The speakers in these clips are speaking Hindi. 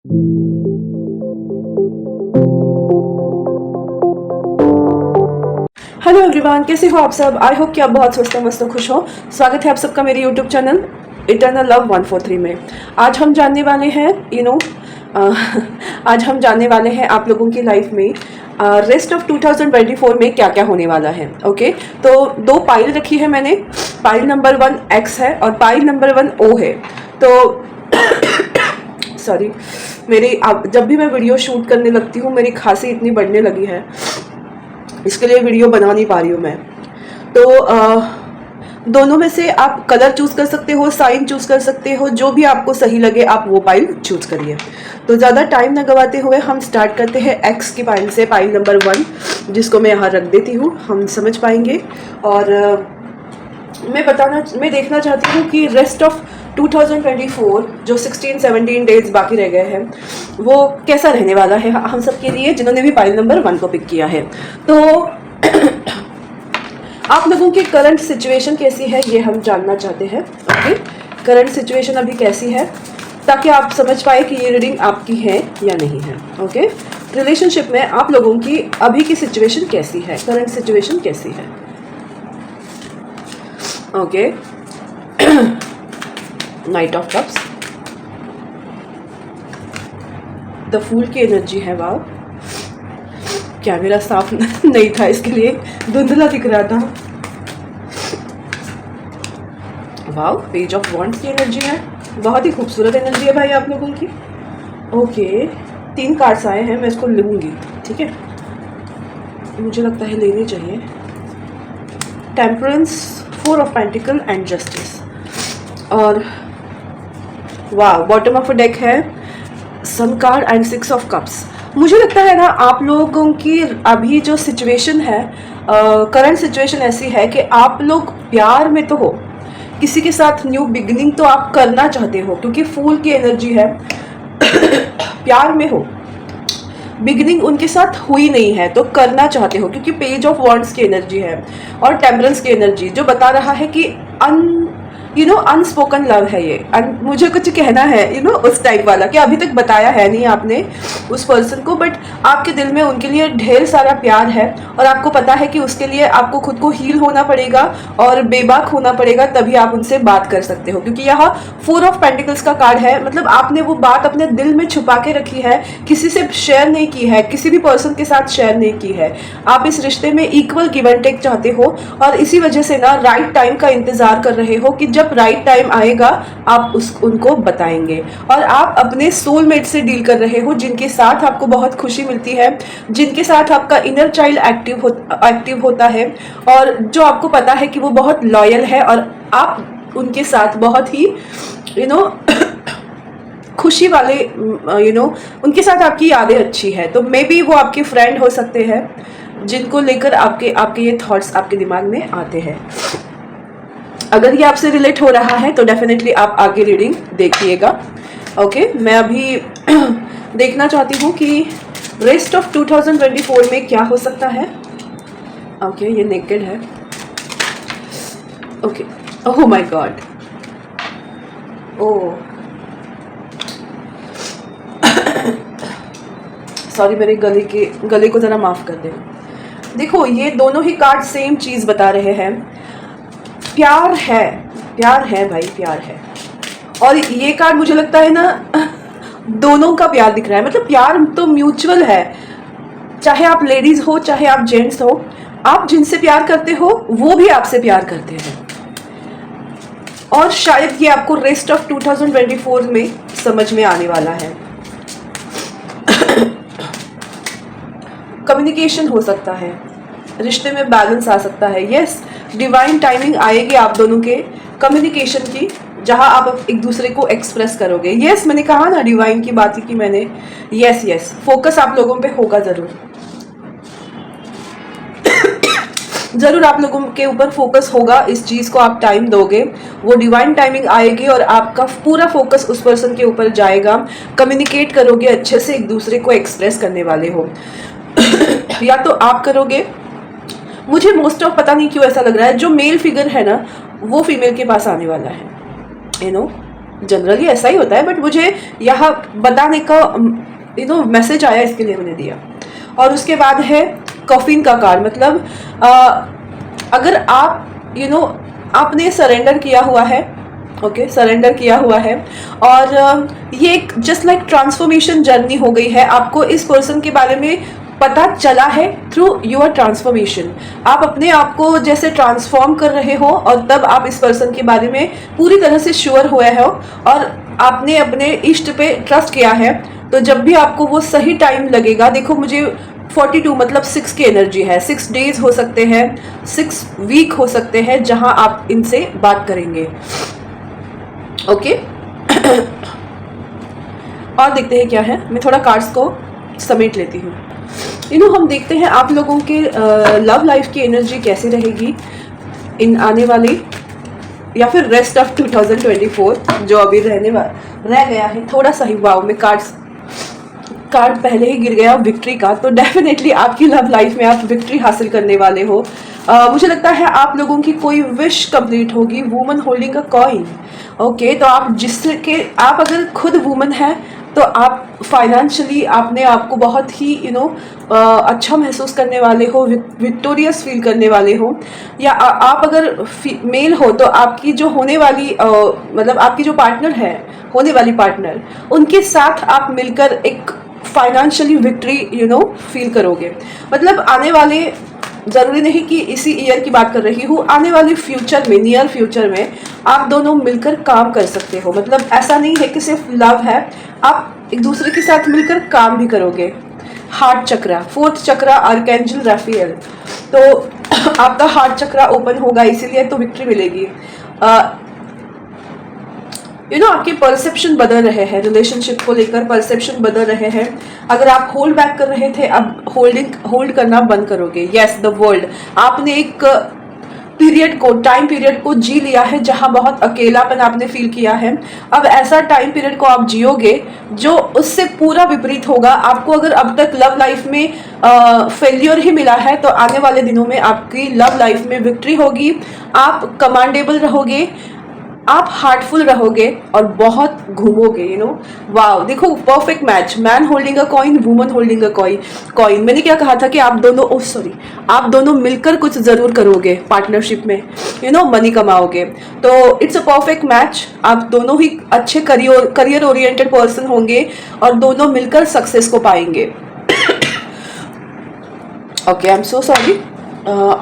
हेलो एवरीवन, कैसे हो आप सब। आई होप कि आप बहुत स्वस्थ मस्त खुश हो। स्वागत है आप सबका मेरे यूट्यूब चैनल इटर्नल लव 143 में। आज हम जानने वाले हैं आज हम जानने वाले हैं आप लोगों की लाइफ में रेस्ट ऑफ 2024 में क्या क्या होने वाला है। ओके, तो दो पाइल रखी है मैंने। पाइल नंबर 1 एक्स है और पाइल नंबर 1 ओ है। तो सॉरी, जब भी मैं वीडियो शूट करने लगती हूँ मेरी खांसी इतनी बढ़ने लगी है, इसके लिए वीडियो बना नहीं पा रही हूँ मैं। तो दोनों में से आप कलर चूज कर सकते हो, साइन चूज कर सकते हो, जो भी आपको सही लगे आप वो पाइल चूज करिए। तो ज़्यादा टाइम ना गवाते हुए हम स्टार्ट करते हैं एक्स की पाइल से, पाइल नंबर 1, जिसको मैं यहाँ रख देती हूँ, हम समझ पाएंगे। और मैं देखना चाहती हूँ कि रेस्ट ऑफ 2024 जो 16-17 डेज बाकी रह गए हैं वो कैसा रहने वाला है हम सब के लिए, जिन्होंने भी पाइल नंबर 1 को पिक किया है। तो आप लोगों की करंट सिचुएशन कैसी है ये हम जानना चाहते हैं। ओके, करंट सिचुएशन अभी कैसी है, ताकि आप समझ पाए कि ये रीडिंग आपकी है या नहीं है। ओके, रिलेशनशिप में आप लोगों की अभी की सिचुएशन कैसी है, करंट सिचुएशन कैसी है। Okay, knight of cups, the fool की एनर्जी है। वाओ, कैमरा साफ नहीं था इसके लिए धुंधला दिख रहा था। वाओ, पेज ऑफ वॉन्ड्स की एनर्जी है, बहुत ही खूबसूरत एनर्जी है भाई आप लोगों की। ओके, 3 कार्ड्स आए हैं, मैं इसको लूँगी, ठीक है, मुझे लगता है लेनी चाहिए। Temperance, 4 of pentacles and justice. और वाह, बॉटम ऑफ अ डेक है sun card and 6 of cups. मुझे लगता है ना आप लोगों की अभी जो सिचुएशन है, करंट सिचुएशन ऐसी है कि आप लोग प्यार में तो हो, किसी के साथ न्यू बिगिनिंग तो आप करना चाहते हो, क्योंकि फूल की एनर्जी है प्यार में हो, बिगिनिंग उनके साथ हुई नहीं है तो करना चाहते हो, क्योंकि पेज ऑफ वॉन्ड्स की एनर्जी है और टेम्परेंस की एनर्जी, जो बता रहा है कि अनस्पोकन लव है ये। मुझे कुछ कहना है उस टाइप वाला, कि अभी तक बताया है नहीं आपने उस पर्सन को, बट आपके दिल में उनके लिए ढेर सारा प्यार है और आपको पता है कि उसके लिए आपको खुद को हील होना पड़ेगा और बेबाक होना पड़ेगा, तभी आप उनसे बात कर सकते हो। क्योंकि यहाँ 4 ऑफ पेंटिकल्स का कार्ड है, मतलब आपने वो बात अपने दिल में छुपा के रखी है, किसी से शेयर नहीं की है, किसी भी पर्सन के साथ शेयर नहीं की है। आप इस रिश्ते में इक्वल गिव एंड टेक चाहते हो और इसी वजह से ना राइट टाइम का इंतजार कर रहे हो कि जब राइट टाइम आएगा आप उनको बताएंगे। और आप अपने सोलमेट से डील कर रहे हो, जिनके साथ आपको बहुत खुशी मिलती है, जिनके साथ आपका इनर चाइल्ड एक्टिव होता है और जो आपको पता है कि वो बहुत लॉयल है और आप उनके साथ बहुत ही खुशी वाले उनके साथ आपकी यादें अच्छी है। तो मे बी वो आपके फ्रेंड हो सकते हैं, जिनको लेकर आपके ये थॉट्स आपके दिमाग में आते हैं। अगर ये आपसे रिलेट हो रहा है तो डेफिनेटली आप आगे रीडिंग देखिएगा। ओके, मैं अभी देखना चाहती हूँ कि रेस्ट ऑफ 2024 में क्या हो सकता है। ओके, ये नेकेड है। Okay, oh my God, oh sorry, मेरे गले को ज़रा माफ़ कर दें। देखो, ये दोनों ही कार्ड सेम चीज़ बता रहे हैं, प्यार है भाई, प्यार है। और ये कार्ड मुझे लगता है ना दोनों का प्यार दिख रहा है, मतलब प्यार तो म्यूचुअल है, चाहे आप लेडीज हो चाहे आप जेंट्स हो, आप जिनसे प्यार करते हो वो भी आपसे प्यार करते हैं। और शायद ये आपको रेस्ट ऑफ 2024 में समझ में आने वाला है। कम्युनिकेशन हो सकता है, रिश्ते में बैलेंस आ सकता है। यस, डिवाइन टाइमिंग आएगी आप दोनों के कम्युनिकेशन की, जहां आप एक दूसरे को एक्सप्रेस करोगे। यस, मैंने कहा ना, डिवाइन की बात की मैंने। यस, फोकस आप लोगों पे होगा जरूर आप लोगों के ऊपर फोकस होगा। इस चीज को आप टाइम दोगे, वो डिवाइन टाइमिंग आएगी और आपका पूरा फोकस उस पर्सन के ऊपर जाएगा। कम्युनिकेट करोगे अच्छे से, एक दूसरे को एक्सप्रेस करने वाले हो या तो आप करोगे, मुझे मोस्ट ऑफ पता नहीं क्यों ऐसा लग रहा है, जो मेल फिगर है ना वो फीमेल के पास आने वाला है। जनरली ऐसा ही होता है, बट मुझे यहाँ बताने का मैसेज आया, इसके लिए मैंने दिया। और उसके बाद है कॉफिन का कार्ड, मतलब अगर आप आपने सरेंडर किया हुआ है, ओके, सरेंडर किया हुआ है, और ये एक जस्ट लाइक ट्रांसफॉर्मेशन जर्नी हो गई है। आपको इस पर्सन के बारे में पता चला है थ्रू योर ट्रांसफॉर्मेशन। आप अपने आप को जैसे ट्रांसफॉर्म कर रहे हो, और तब आप इस पर्सन के बारे में पूरी तरह से श्योर हुए हो, और आपने अपने इष्ट पे ट्रस्ट किया है। तो जब भी आपको वो सही टाइम लगेगा, देखो मुझे 42 मतलब 6 की एनर्जी है। 6 डेज हो सकते हैं, 6 वीक हो सकते हैं जहां आप इनसे बात करेंगे, ओके। और देखते हैं क्या है, मैं थोड़ा कार्ड्स को समेट लेती हूँ। हम देखते हैं आप लोगों के लव लाइफ की एनर्जी कैसे रहेगी इन आने वाले या फिर रेस्ट ऑफ 2024 जो अभी रह गया है। थोड़ा सा ही, वाव, में कार्ड पहले ही गिर गया विक्ट्री का, तो डेफिनेटली आपकी लव लाइफ में आप विक्ट्री हासिल करने वाले हो। मुझे लगता है आप लोगों की कोई विश कंप्लीट होगी। Woman holding a coin, okay. तो आप अगर खुद वुमन है तो आप फाइनेंशियली अपने आप को बहुत ही अच्छा महसूस करने वाले हो, विक्टोरियस फील करने वाले हो। या आप अगर मेल हो तो आपकी जो होने वाली मतलब आपकी जो पार्टनर है, होने वाली पार्टनर, उनके साथ आप मिलकर एक फाइनेंशियली विक्ट्री फील करोगे। मतलब आने वाले, जरूरी नहीं कि इसी ईयर की बात कर रही हूँ, आने वाले फ्यूचर में, नियर फ्यूचर में आप दोनों मिलकर काम कर सकते हो। मतलब ऐसा नहीं है कि सिर्फ लव है, आप एक दूसरे के साथ मिलकर काम भी करोगे। हार्ट चक्रा, 4th चक्रा, आर्कएंजल राफेल, तो आपका हार्ट चक्रा ओपन होगा, इसीलिए तो विक्ट्री मिलेगी। आपके परसेप्शन बदल रहे हैं, रिलेशनशिप को लेकर परसेप्शन बदल रहे हैं। अगर आप होल्ड बैक कर रहे थे, अब होल्ड करना बंद करोगे। यस, द वर्ल्ड, आपने एक टाइम पीरियड को जी लिया है जहां बहुत अकेलापन आपने फील किया है। अब ऐसा टाइम पीरियड को आप जियोगे जो उससे पूरा विपरीत होगा। आपको अगर अब तक लव लाइफ में फेल्योर ही मिला है, तो आने वाले दिनों में आपकी लव लाइफ में विक्ट्री होगी। आप कमांडेबल रहोगे, आप हार्टफुल रहोगे और बहुत घूमोगे। वाओ, देखो perfect match, man holding a coin, woman holding a coin. मैंने क्या कहा था कि आप दोनों मिलकर कुछ जरूर करोगे पार्टनरशिप में, मनी कमाओगे। तो इट्स अ परफेक्ट मैच। आप दोनों ही अच्छे करियर ओरिएंटेड पर्सन होंगे और दोनों मिलकर सक्सेस को पाएंगे। Okay, I am so sorry.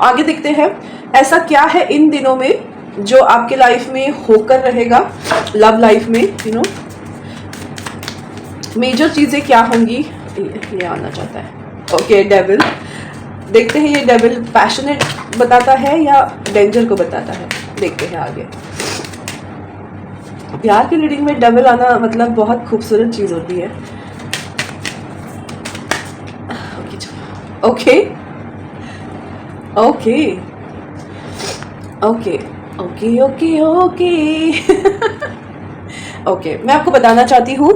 आगे देखते हैं ऐसा क्या है इन दिनों में जो आपके लाइफ में होकर रहेगा, लव लाइफ में मेजर चीजें क्या होंगी, ये आना चाहता है। ओके, डेविल, देखते हैं ये डेविल पैशनेट बताता है या डेंजर को बताता है। देखते हैं आगे। प्यार की रीडिंग में डेविल आना मतलब बहुत खूबसूरत चीज होती है। Okay okay okay okay okay okay okay, मैं आपको बताना चाहती हूँ,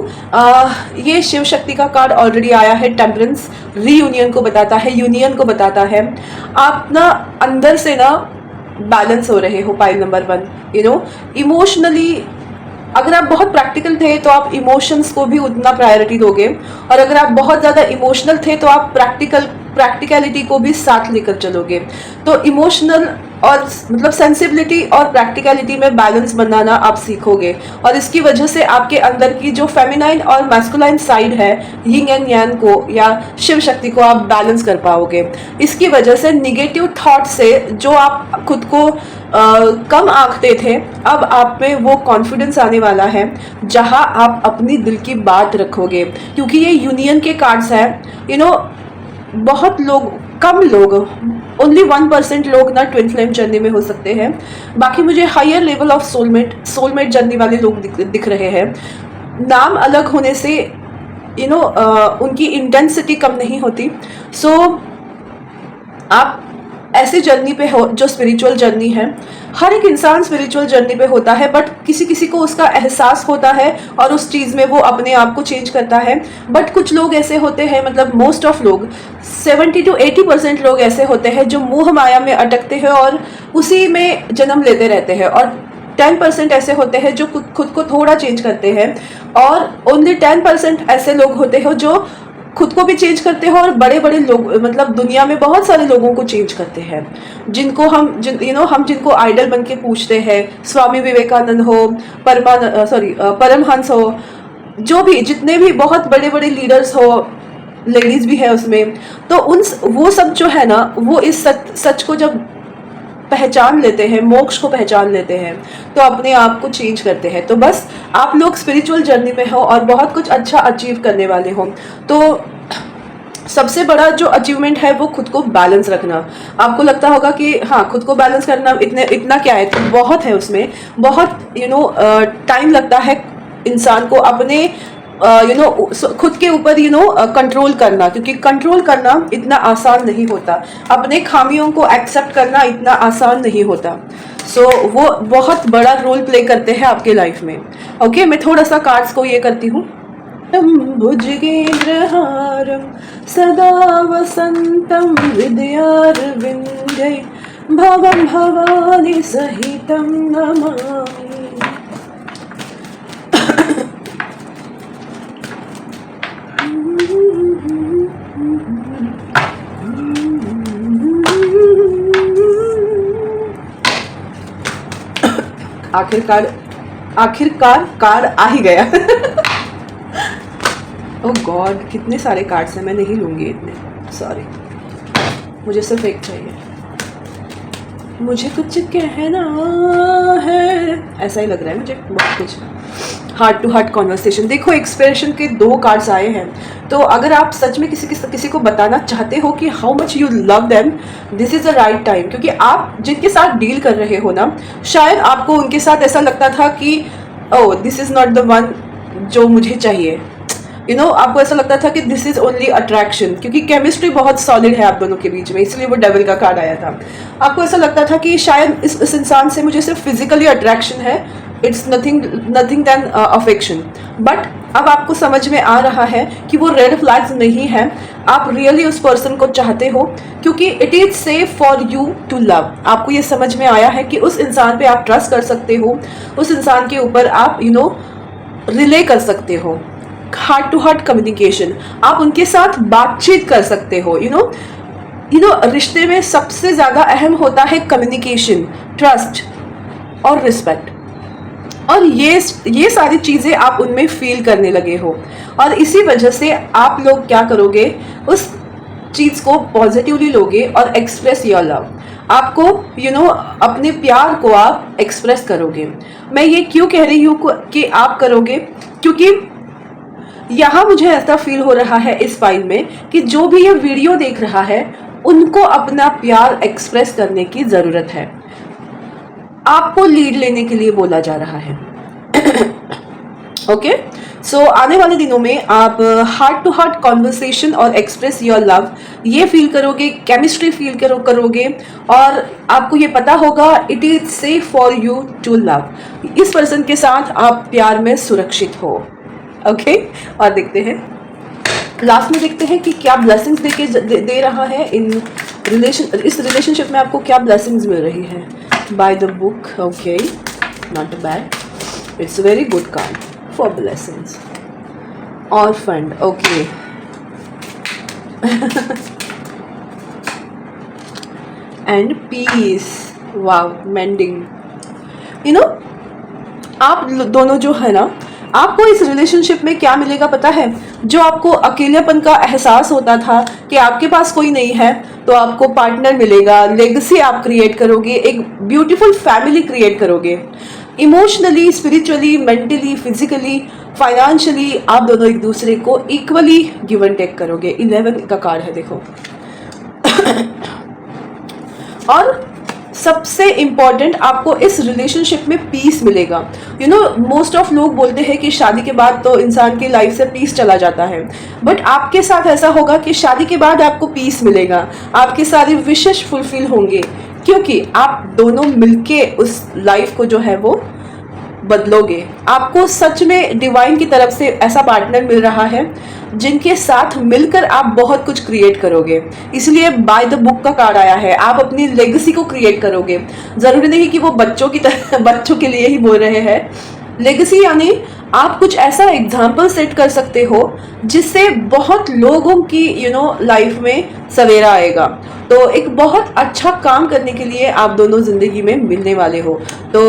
ये शिव शक्ति का कार्ड ऑलरेडी आया है। टेम्परेंस रीयूनियन को बताता है, यूनियन को बताता है। आप ना अंदर से ना बैलेंस हो रहे हो, पाइल नंबर 1। इमोशनली अगर आप बहुत प्रैक्टिकल थे तो आप इमोशंस को भी उतना प्रायोरिटी दोगे, और अगर आप बहुत ज़्यादा इमोशनल थे तो आप प्रैक्टिकलिटी को भी साथ लेकर चलोगे। तो इमोशनल और मतलब सेंसिबिलिटी और प्रैक्टिकलिटी में बैलेंस बनाना आप सीखोगे, और इसकी वजह से आपके अंदर की जो फेमिनाइन और मैस्कुलाइन साइड है, यिंग एंड यांग को या शिव शक्ति को आप बैलेंस कर पाओगे। इसकी वजह से निगेटिव थॉट से जो आप खुद को कम आंकते थे, अब आप में वो कॉन्फिडेंस आने वाला है जहां आप अपनी दिल की बात रखोगे। क्योंकि ये यूनियन के कार्ड्स हैं। बहुत लोग, कम लोग, ओनली 1% लोग ना ट्विन फ्लेम जर्नी में हो सकते हैं। बाकी मुझे higher level of soulmate journey वाले लोग दिख रहे हैं। नाम अलग होने से उनकी इंटेंसिटी कम नहीं होती। सो आप ऐसी जर्नी पे हो जो स्पिरिचुअल जर्नी है। हर एक इंसान स्पिरिचुअल जर्नी पे होता है, बट किसी किसी को उसका एहसास होता है और उस चीज़ में वो अपने आप को चेंज करता है। बट कुछ लोग ऐसे होते हैं, मतलब मोस्ट ऑफ लोग, 70 to 80% लोग ऐसे होते हैं जो मोह माया में अटकते हैं और उसी में जन्म लेते रहते हैं। और 10% ऐसे होते हैं जो खुद को थोड़ा चेंज करते हैं, और ओनली 10% ऐसे लोग होते हैं जो खुद को भी चेंज करते हैं और बड़े बड़े लोग, मतलब दुनिया में बहुत सारे लोगों को चेंज करते हैं, जिनको हम हम जिनको आइडल बन के पूछते हैं। स्वामी विवेकानंद हो, परमहंस हो, जो भी जितने भी बहुत बड़े बड़े लीडर्स हो, लेडीज भी है उसमें, तो वो सब जो है ना, वो इस सच को जब पहचान लेते हैं, मोक्ष को पहचान लेते हैं, तो अपने आप को चेंज करते हैं। तो बस आप लोग स्पिरिचुअल जर्नी में हो और बहुत कुछ अच्छा अचीव करने वाले हो, तो सबसे बड़ा जो अचीवमेंट है वो खुद को बैलेंस रखना। आपको लगता होगा कि हाँ, खुद को बैलेंस करना इतना क्या है, तो बहुत है उसमें, बहुत टाइम लगता है इंसान को अपने खुद के ऊपर कंट्रोल करना, क्योंकि कंट्रोल करना इतना आसान नहीं होता, अपने खामियों को एक्सेप्ट करना इतना आसान नहीं होता। सो वो बहुत बड़ा रोल प्ले करते हैं आपके लाइफ में। ओके, मैं थोड़ा सा कार्ड्स को ये करती हूँ। भुजगेन्द्रहारं सदा वसन्तं हृदयारविन्दे भवं भवानी सहितं नमामि। आखिरकार कार्ड आ ही गया। ओह गॉड, कितने सारे कार्ड्स हैं, मैं नहीं लूंगी इतने, सॉरी, मुझे सिर्फ एक चाहिए। मुझे कुछ कहना है, ऐसा ही लग रहा है मुझे बहुत कुछ। हार्ट टू हार्ट कॉन्वर्सेशन, देखो एक्सप्रेशन के 2 कार्ड्स आए हैं, तो अगर आप सच में किसी को बताना चाहते हो कि how much you love them, this is the right time, क्योंकि आप जिनके साथ डील कर रहे हो ना, शायद आपको उनके साथ ऐसा लगता था कि oh this is not the one जो मुझे चाहिए, आपको ऐसा लगता था कि दिस इज ओनली अट्रैक्शन, क्योंकि केमिस्ट्री बहुत सॉलिड है आप दोनों के बीच में, इसलिए वो डेविल का कार्ड आया था। आपको ऐसा लगता था कि शायद इस इंसान से मुझे सिर्फ फिजिकली अट्रैक्शन है, it's nothing then affection, but अब आपको समझ में आ रहा है कि वो रेड फ्लैग्स नहीं है, आप रियली उस पर्सन को चाहते हो, क्योंकि it is safe for you to love. आपको ये समझ में आया है कि उस इंसान पे आप ट्रस्ट कर सकते हो, उस इंसान के ऊपर आप रिले कर सकते हो, हार्ट टू हार्ट कम्युनिकेशन, आप उनके साथ बातचीत कर सकते हो। रिश्ते में सबसे ज्यादा अहम होता है कम्युनिकेशन, ट्रस्ट और रिस्पेक्ट, और ये सारी चीजें आप उनमें फील करने लगे हो, और इसी वजह से आप लोग क्या करोगे, उस चीज को पॉजिटिवली लोगे और एक्सप्रेस योर लव। आपको अपने प्यार को आप एक्सप्रेस करोगे। मैं ये क्यों कह रही हूँ कि आप करोगे, क्योंकि यहाँ मुझे ऐसा फील हो रहा है इस फाइल में कि जो भी ये वीडियो देख रहा है उनको अपना प्यार एक्सप्रेस करने की जरूरत है, आपको लीड लेने के लिए बोला जा रहा है। ओके, सो आने वाले दिनों में आप हार्ट टू हार्ट कॉन्वर्सेशन और एक्सप्रेस योर लव ये फील करोगे, केमिस्ट्री फील करोगे, और आपको ये पता होगा it is safe for you to love. इस पर्सन के साथ आप प्यार में सुरक्षित हो। ओके, और देखते हैं लास्ट में, देखते हैं कि क्या ब्लेसिंग्स दे रहा है इस रिलेशनशिप में, आपको क्या ब्लेसिंग्स मिल रही है by the book. Okay, not bad, it's a very good card for blessings. और fund, okay, and peace, wow, mending. आप दोनों जो है ना, आपको इस रिलेशनशिप में क्या मिलेगा पता है, जो आपको अकेलेपन का एहसास होता था कि आपके पास कोई नहीं है, तो आपको पार्टनर मिलेगा, लेगेसी आप क्रिएट करोगे, एक ब्यूटीफुल फैमिली क्रिएट करोगे। Emotionally, spiritually, mentally, physically, financially आप दोनों एक दूसरे को इक्वली गिव एंड टेक करोगे। 11 का कार्ड है, देखो। और सबसे इंपॉर्टेंट, आपको इस रिलेशनशिप में पीस मिलेगा। मोस्ट ऑफ लोग बोलते हैं कि शादी के बाद तो इंसान की लाइफ से पीस चला जाता है, बट आपके साथ ऐसा होगा कि शादी के बाद आपको पीस मिलेगा, आपके सारे विशेष फुलफिल होंगे, क्योंकि आप दोनों मिलके उस लाइफ को जो है वो बदलोगे। आपको सच में डिवाइन की तरफ से ऐसा पार्टनर मिल रहा है जिनके साथ मिलकर आप बहुत कुछ क्रिएट करोगे। इसलिए बाय द बुक का कार्ड आया है, आप अपनी लेगेसी को क्रिएट करोगे। जरूरी नहीं कि वो बच्चों की तरह बच्चों के लिए ही बोल रहे हैं। लेगेसी यानी आप कुछ ऐसा एग्जाम्पल सेट कर सकते हो जिससे बहुत लोगों की लाइफ में सवेरा आएगा। तो एक बहुत अच्छा काम करने के लिए आप दोनों जिंदगी में मिलने वाले हो। तो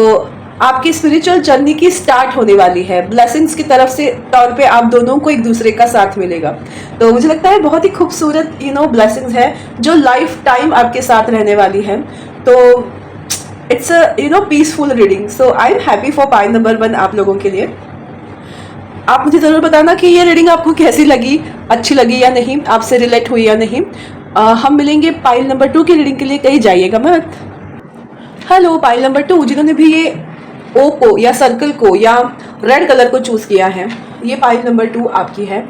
आपकी स्पिरिचुअल जर्नी की स्टार्ट होने वाली है। ब्लेसिंग्स की तरफ से तौर पे आप दोनों को एक दूसरे का साथ मिलेगा। तो मुझे लगता है बहुत ही खूबसूरत ब्लेसिंग्स है जो लाइफ टाइम आपके साथ रहने वाली है। तो it's a peaceful reading. So I am happy for pile number 1 आप लोगों के लिए। आप मुझे ज़रूर बताना कि ये रीडिंग आपको कैसी लगी, अच्छी लगी या नहीं, आपसे रिलेट हुई या नहीं। हम मिलेंगे पाइल नंबर 2 की रीडिंग के लिए, कहीं जाइएगा मत। हेलो पाइल नंबर 2, जिन्होंने भी ये ओ को या सर्कल को या रेड कलर को चूज किया है, ये पाइल नंबर 2 आपकी है।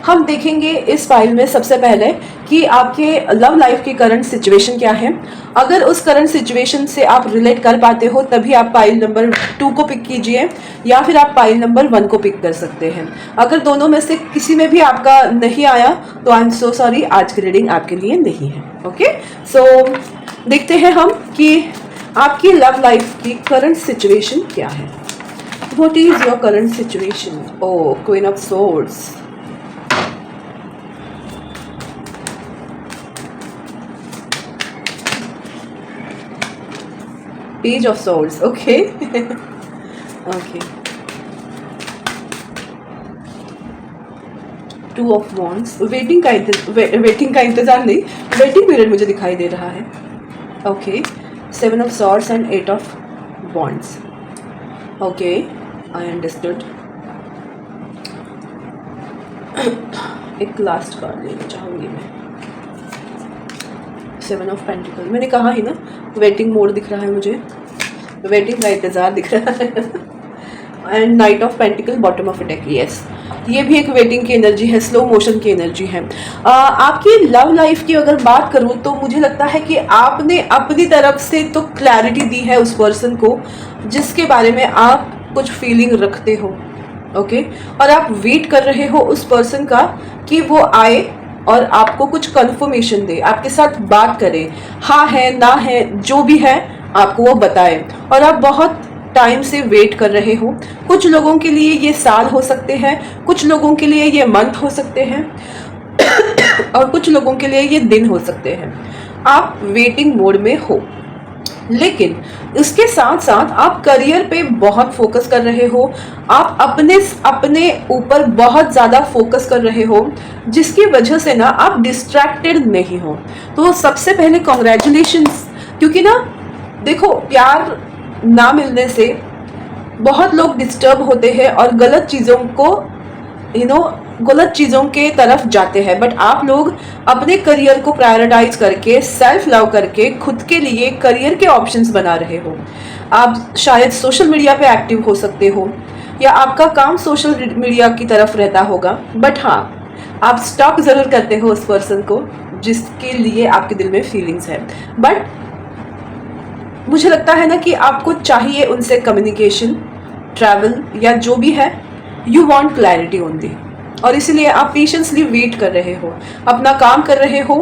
हम देखेंगे इस फाइल में सबसे पहले कि आपके लव लाइफ की करंट सिचुएशन क्या है। अगर उस करंट सिचुएशन से आप रिलेट कर पाते हो तभी आप पाइल नंबर 2 को पिक कीजिए, या फिर आप पाइल नंबर 1 को पिक कर सकते हैं। अगर दोनों में से किसी में भी आपका नहीं आया तो आई एम सो सॉरी, आज की रीडिंग आपके लिए नहीं है। ओके, सो देखते हैं हम कि आपकी लव लाइफ की करंट सिचुएशन क्या है। What is your current situation? Oh, Queen of Swords. Page of Swords. Okay. Okay. Two of Wands. Waiting का इंतजार नहीं, वेटिंग पीरियड मुझे दिखाई दे रहा है। Okay. Seven of Swords and Eight of Wands. Okay. I understood. एक लास्ट कार्ड लेना चाहूंगी मैं। 7 ऑफ पेंटिकल, मैंने कहा ही ना वेटिंग मोड दिख रहा है मुझे, वेटिंग का इंतजार दिख रहा है। And night of pentacle, bottom of attack. Yes, ये भी एक वेटिंग की एनर्जी है, स्लो मोशन की एनर्जी है। आपकी लव लाइफ की अगर बात करूँ तो मुझे लगता है कि आपने अपनी तरफ से तो क्लैरिटी दी है उस पर्सन को जिसके बारे में आप कुछ फीलिंग रखते हो। ओके, और आप वेट कर रहे हो उस पर्सन का कि वो आए और आपको कुछ कंफर्मेशन दे, आपके साथ बात करे, हाँ है ना है जो भी है आपको वो बताए। और आप बहुत टाइम से वेट कर रहे हो। कुछ लोगों के लिए ये साल हो सकते हैं, कुछ लोगों के लिए ये मंथ हो सकते हैं और कुछ लोगों के लिए ये दिन हो सकते हैं। आप वेटिंग मोड में हो, लेकिन इसके साथ साथ आप करियर पे बहुत फोकस कर रहे हो। आप अपने ऊपर बहुत ज़्यादा फोकस कर रहे हो जिसकी वजह से ना आप डिस्ट्रैक्टेड नहीं हो। तो सबसे पहले कॉन्ग्रेचुलेशंस, क्योंकि ना देखो प्यार ना मिलने से बहुत लोग डिस्टर्ब होते हैं और गलत चीज़ों को गलत चीज़ों के तरफ जाते हैं। बट आप लोग अपने करियर को प्रायोरिटाइज करके, सेल्फ लव करके खुद के लिए करियर के ऑप्शंस बना रहे हो। आप शायद सोशल मीडिया पे एक्टिव हो सकते हो या आपका काम सोशल मीडिया की तरफ रहता होगा, बट हाँ आप स्टॉक ज़रूर करते हो उस पर्सन को जिसके लिए आपके दिल में फीलिंग्स है। बट मुझे लगता है ना कि आपको चाहिए उनसे कम्युनिकेशन, ट्रैवल या जो भी है, यू वांट क्लैरिटी ओनली, और इसीलिए आप पेशेंसली वेट कर रहे हो, अपना काम कर रहे हो।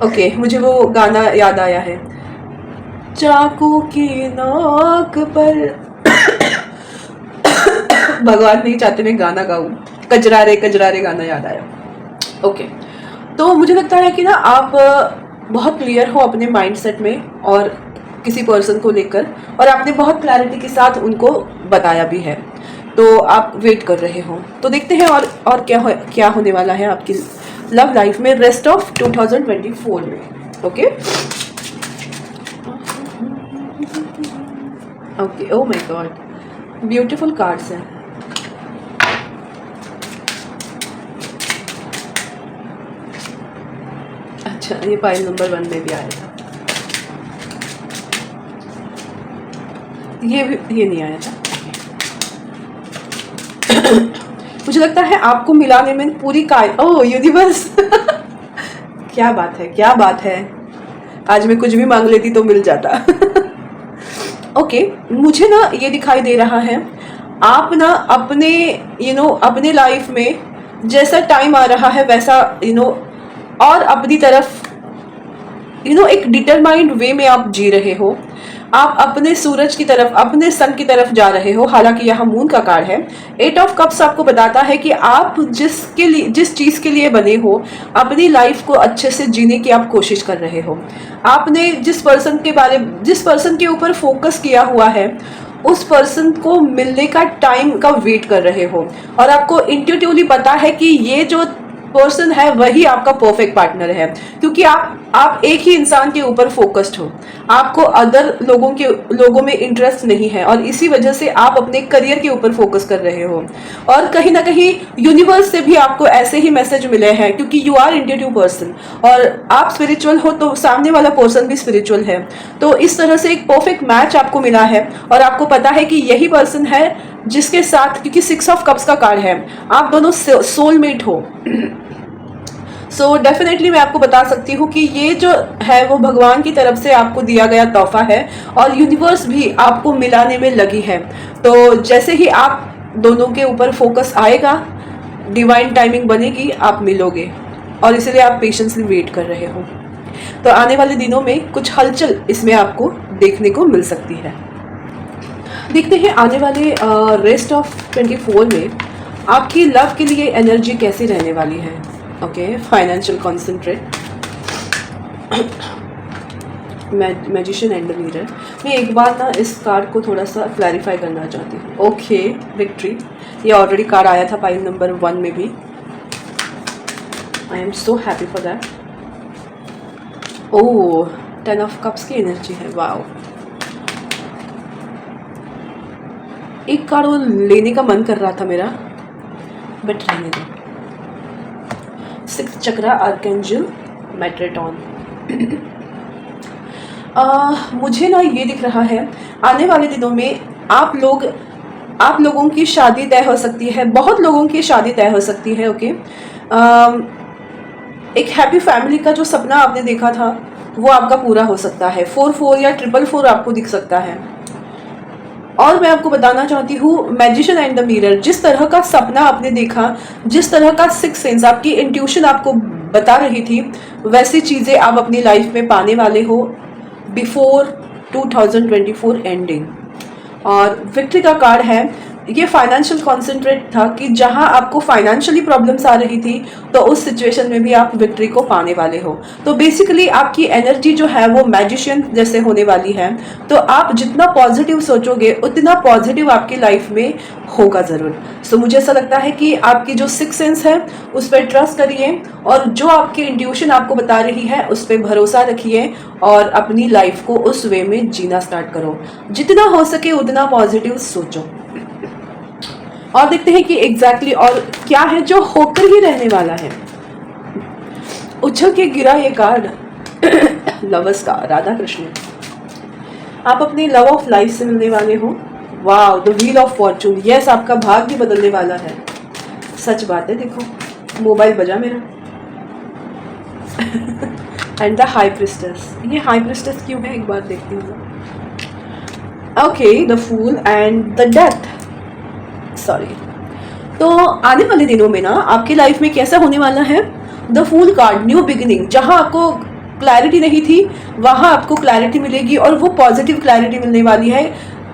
ओके, मुझे वो गाना याद आया है, चाकू की नोक पर भगवान नहीं चाहते मैं गाना गाऊं, कजरारे कजरारे गाना याद आया। ओके, तो मुझे लगता है कि ना आप बहुत क्लियर हो अपने माइंडसेट में और किसी पर्सन को लेकर, और आपने बहुत क्लैरिटी के साथ उनको बताया भी है। तो आप वेट कर रहे हो। तो देखते हैं और क्या होने वाला है आपकी लव लाइफ में रेस्ट ऑफ 2024 में। Okay okay, oh my God, beautiful cards हैं। अच्छा, ये पाइल नंबर 1 में भी आया था, ये नहीं आया था। मुझे लगता है आपको मिलाने में पूरी ओह यूनिवर्स क्या बात है, क्या बात है, आज मैं कुछ भी मांग लेती तो मिल जाता। ओके, मुझे ना ये दिखाई दे रहा है आप ना अपने अपने लाइफ में जैसा टाइम आ रहा है वैसा और अपनी तरफ एक डिटरमाइंड वे में आप जी रहे हो। आप अपने सूरज की तरफ, अपने सन की तरफ जा रहे हो। हालांकि यहाँ मून का कार्ड है। 8 ऑफ कप्स आपको बताता है कि आप जिस चीज के लिए बने हो, अपनी लाइफ को अच्छे से जीने की आप कोशिश कर रहे हो। आपने जिस पर्सन के ऊपर फोकस किया हुआ है, उस पर्सन को मिलने का टाइम का वेट कर रहे हो, और आपको इंट्यूटिवली पता है कि ये जो पर्सन है वही आपका परफेक्ट पार्टनर है, क्योंकि आप एक ही इंसान के ऊपर फोकस्ड हो। आपको अदर लोगों में इंटरेस्ट नहीं है, और इसी वजह से आप अपने करियर के ऊपर फोकस कर रहे हो। और कहीं ना कहीं यूनिवर्स से भी आपको ऐसे ही मैसेज मिले हैं, क्योंकि यू आर इंट्यूटिव पर्सन और आप स्पिरिचुअल हो, तो सामने वाला पर्सन भी स्पिरिचुअल है। तो इस तरह से एक परफेक्ट मैच आपको मिला है, और आपको पता है कि यही पर्सन है जिसके साथ, क्योंकि 6 ऑफ कप्स का कार्ड है, आप दोनों सोलमेट हो। सो डेफिनेटली मैं आपको बता सकती हूँ कि ये जो है वो भगवान की तरफ से आपको दिया गया तोहफा है, और यूनिवर्स भी आपको मिलाने में लगी है। तो जैसे ही आप दोनों के ऊपर फोकस आएगा, डिवाइन टाइमिंग बनेगी, आप मिलोगे, और इसलिए आप पेशेंसली वेट कर रहे हो। तो आने वाले दिनों में कुछ हलचल इसमें आपको देखने को मिल सकती है। देखते हैं आने वाले रेस्ट ऑफ 24 में आपकी लव के लिए एनर्जी कैसी रहने वाली है। Okay, financial concentrate, magician and the mirror. मैं एक बार ना इस कार्ड को थोड़ा सा क्लैरिफाई करना चाहती हूँ। ओके, विक्ट्री, ये ऑलरेडी कार्ड आया था पाइल नंबर 1 में भी। I am so happy for that. Oh, 10 of cups की एनर्जी है, वाओ। एक कार्ड वो लेने का मन कर रहा था मेरा, बट रहने दो। 6th चक्रा, आर्केंजल मेट्रेटॉन। मुझे ना ये दिख रहा है आने वाले दिनों में आप लोगों की शादी तय हो सकती है, बहुत लोगों की शादी तय हो सकती है। ओके, एक हैप्पी फैमिली का जो सपना आपने देखा था वो आपका पूरा हो सकता है। 4-4 या 4-4 आपको दिख सकता है। और मैं आपको बताना चाहती हूँ, मैजिशियन एंड द मिरर, जिस तरह का सपना आपने देखा, जिस तरह का सिक्स सेंस, आपकी इंट्यूशन आपको बता रही थी, वैसी चीज़ें आप अपनी लाइफ में पाने वाले हो बिफोर 2024 एंडिंग। और विक्ट्री का कार्ड है, ये फाइनेंशियल कॉन्सेंट्रेट था कि जहां आपको फाइनेंशियली प्रॉब्लम्स आ रही थी, तो उस सिचुएशन में भी आप विक्ट्री को पाने वाले हो। तो बेसिकली आपकी एनर्जी जो है वो मैजिशियन जैसे होने वाली है। तो आप जितना पॉजिटिव सोचोगे उतना पॉजिटिव आपकी लाइफ में होगा ज़रूर। सो मुझे ऐसा लगता है कि आपकी जो सिक्स सेंस है उस पर ट्रस्ट करिए, और जो आपकी इंट्यूशन आपको बता रही है उस पर भरोसा रखिए, और अपनी लाइफ को उस वे में जीना स्टार्ट करो। जितना हो सके उतना पॉजिटिव सोचो। और देखते हैं कि एग्जैक्टली और क्या है जो होकर ही रहने वाला है। उछल के गिरा ये कार्ड लवर्स का, राधा कृष्ण। आप अपने लव ऑफ लाइफ से मिलने वाले हो। Wow, the wheel of fortune. Yes, आपका भाग्य बदलने वाला है। सच बात है। देखो, मोबाइल बजा मेरा। And the high priestess. ये हाई प्रिस्टेस क्यों है, एक बार देखती हूँ। Okay, the fool and the death. Sorry. तो आने वाले दिनों में ना आपकी लाइफ में कैसा होने वाला है, the fool card, new beginning. जहां आपको क्लैरिटी नहीं थी वहां आपको क्लैरिटी मिलेगी, और वो पॉजिटिव क्लैरिटी मिलने वाली है।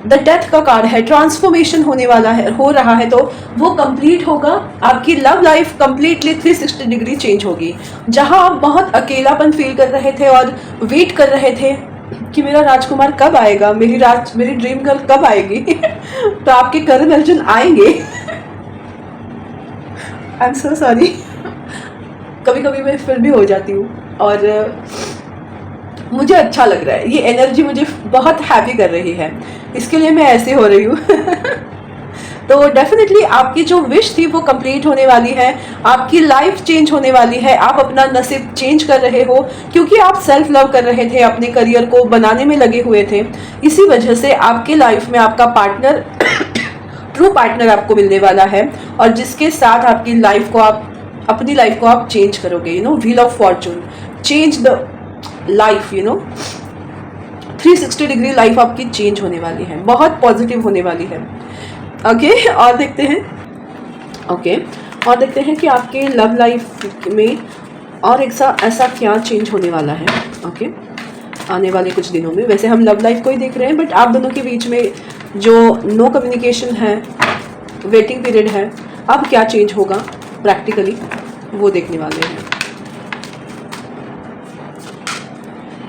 द डेथ का कार्ड है, ट्रांसफॉर्मेशन होने वाला है, हो रहा है, तो वो कंप्लीट होगा। आपकी love life completely 360 degree change होगी। जहां आप बहुत अकेलापन फील कर रहे थे और वेट कर रहे थे कि मेरा राजकुमार कब आएगा, मेरी ड्रीम गर्ल कब आएगी तो आपके करण अर्जुन आएंगे। आई एम सो सॉरी, कभी कभी मैं फिर भी हो जाती हूँ, और मुझे अच्छा लग रहा है। ये एनर्जी मुझे बहुत हैप्पी कर रही है, इसके लिए मैं ऐसे हो रही हूँ। तो डेफिनेटली आपकी जो विश थी वो कंप्लीट होने वाली है। आपकी लाइफ चेंज होने वाली है। आप अपना नसीब चेंज कर रहे हो, क्योंकि आप सेल्फ लव कर रहे थे, अपने करियर को बनाने में लगे हुए थे। इसी वजह से आपके लाइफ में आपका पार्टनर ट्रू पार्टनर आपको मिलने वाला है, और जिसके साथ आपकी लाइफ को अपनी लाइफ को आप चेंज करोगे। Wheel of Fortune, change the life, 360 degree life आपकी चेंज होने वाली है, बहुत पॉजिटिव होने वाली है। ओके, और देखते हैं और देखते हैं कि आपके लव लाइफ में और ऐसा क्या चेंज होने वाला है। ओके, आने वाले कुछ दिनों में। वैसे हम लव लाइफ को ही देख रहे हैं, बट आप दोनों के बीच में जो नो कम्युनिकेशन है, वेटिंग पीरियड है, अब क्या चेंज होगा प्रैक्टिकली वो देखने वाले हैं।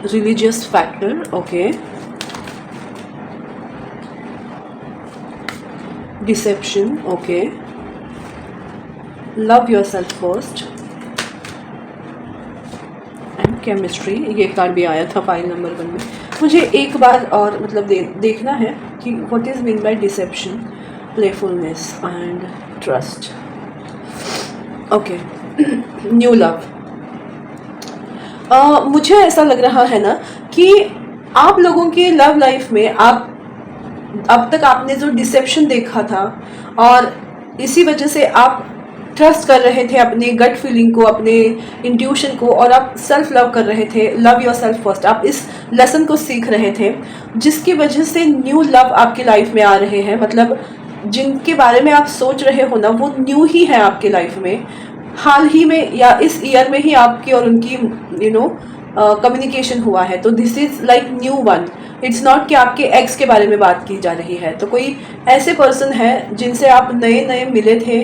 Religious factor, okay, deception, okay, love yourself first and chemistry. ये कार्ड भी आया था फाइल नंबर 1 में। मुझे एक बार और मतलब देखना है कि what is mean by deception, playfulness and trust. Okay, new love. मुझे ऐसा लग रहा है ना कि आप लोगों के लव लाइफ में आप अब तक आपने जो डिसेप्शन देखा था और इसी वजह से आप ट्रस्ट कर रहे थे अपने गट फीलिंग को, अपने इंट्यूशन को, और आप सेल्फ लव कर रहे थे। लव योर सेल्फ फर्स्ट, आप इस लेसन को सीख रहे थे, जिसकी वजह से न्यू लव आपकी लाइफ में आ रहे हैं। मतलब जिनके बारे में आप सोच रहे हो ना, वो न्यू ही है आपके लाइफ में। हाल ही में या इस ईयर में ही आपकी और उनकी कम्युनिकेशन हुआ है। तो this is like new one. It's not कि आपके एक्स के बारे में बात की जा रही है। तो कोई ऐसे पर्सन है जिनसे आप नए नए मिले थे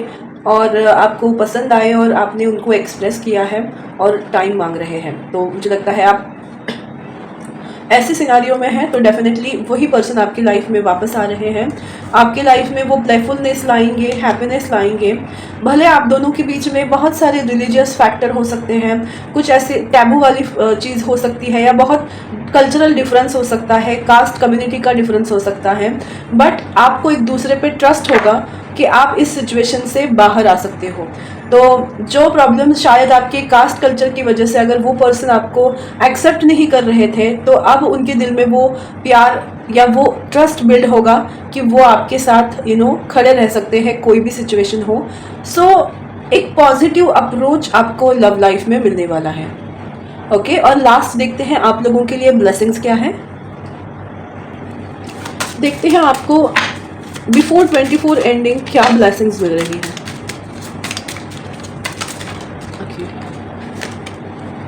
और आपको पसंद आए और आपने उनको एक्सप्रेस किया है और टाइम मांग रहे हैं। तो मुझे लगता है आप ऐसे सिनारियों में हैं, तो डेफिनेटली वही पर्सन आपकी लाइफ में वापस आ रहे हैं। आपकी लाइफ में वो प्लेफुलनेस लाएंगे, हैप्पीनेस लाएंगे। भले आप दोनों के बीच में बहुत सारे रिलीजियस फैक्टर हो सकते हैं, कुछ ऐसे टैबू वाली चीज़ हो सकती है, या बहुत कल्चरल डिफरेंस हो सकता है, कास्ट कम्युनिटी का डिफरेंस हो सकता है, बट आपको एक दूसरे पे ट्रस्ट होगा कि आप इस सिचुएशन से बाहर आ सकते हो। तो जो प्रॉब्लम शायद आपके कास्ट कल्चर की वजह से अगर वो पर्सन आपको एक्सेप्ट नहीं कर रहे थे, तो अब उनके दिल में वो प्यार या वो ट्रस्ट बिल्ड होगा कि वो आपके साथ खड़े रह सकते हैं, कोई भी सिचुएशन हो। सो एक पॉजिटिव अप्रोच आपको लव लाइफ में मिलने वाला है। ओके, और लास्ट देखते हैं आप लोगों के लिए ब्लेसिंग्स क्या है। देखते हैं आपको बिफोर 24 एंडिंग क्या ब्लेसिंग्स मिल रही है।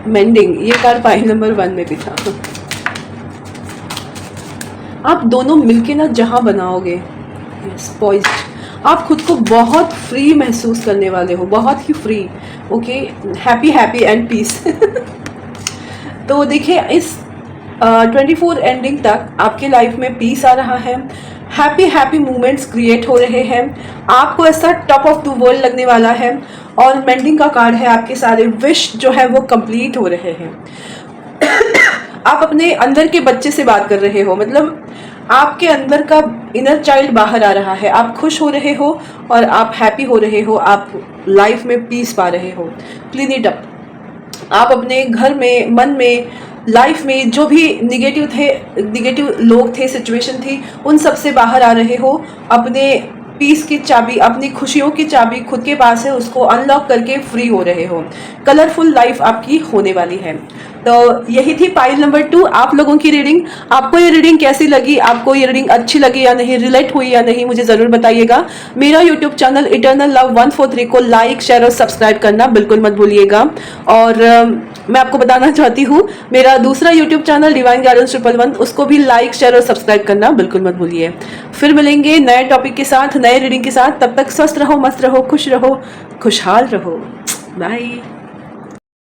मेंडिंग, ये कार्ड फाइल नंबर 1 में भी था। आप दोनों मिलके ना जहां बनाओगे, पॉइज्ड, आप खुद को बहुत फ्री महसूस करने वाले हो, बहुत ही free. Okay, happy and peace. तो देखिए इस 24 एंडिंग तक आपके लाइफ में पीस आ रहा है, हैप्पी मोमेंट्स क्रिएट हो रहे हैं, आपको ऐसा टॉप ऑफ द वर्ल्ड लगने वाला है। और मेंडिंग का कार्ड है, आपके सारे विश जो है वो कंप्लीट हो रहे हैं। आप अपने अंदर के बच्चे से बात कर रहे हो, मतलब आपके अंदर का इनर चाइल्ड बाहर आ रहा है। आप खुश हो रहे हो और आप हैप्पी हो रहे हो, आप लाइफ में पीस पा रहे हो। Clean it up. आप अपने घर में, मन में, लाइफ में जो भी निगेटिव लोग थे, सिचुएशन थी, उन सब से बाहर आ रहे हो। अपने पीस की चाबी, अपनी खुशियों की चाबी खुद के पास है, उसको अनलॉक करके फ्री हो रहे हो। कलरफुल लाइफ आपकी होने वाली है। तो यही थी पाइल नंबर 2 आप लोगों की रीडिंग। आपको ये रीडिंग कैसी लगी, आपको ये रीडिंग अच्छी लगी या नहीं, रिलेट हुई या नहीं, मुझे ज़रूर बताइएगा। मेरा यूट्यूब चैनल इटर्नल लव 143 को लाइक, शेयर और सब्सक्राइब करना बिल्कुल मत भूलिएगा। और मैं आपको बताना चाहती हूँ, मेरा दूसरा यूट्यूब चैनल डिवाइन गाइडेंस 111, उसको भी लाइक, शेयर और सब्सक्राइब करना बिल्कुल मत भूलिए। फिर मिलेंगे नए टॉपिक के साथ, नए रीडिंग के साथ। तब तक स्वस्थ रहो, मस्त रहो, खुश रहो, खुशहाल रहो। बाय।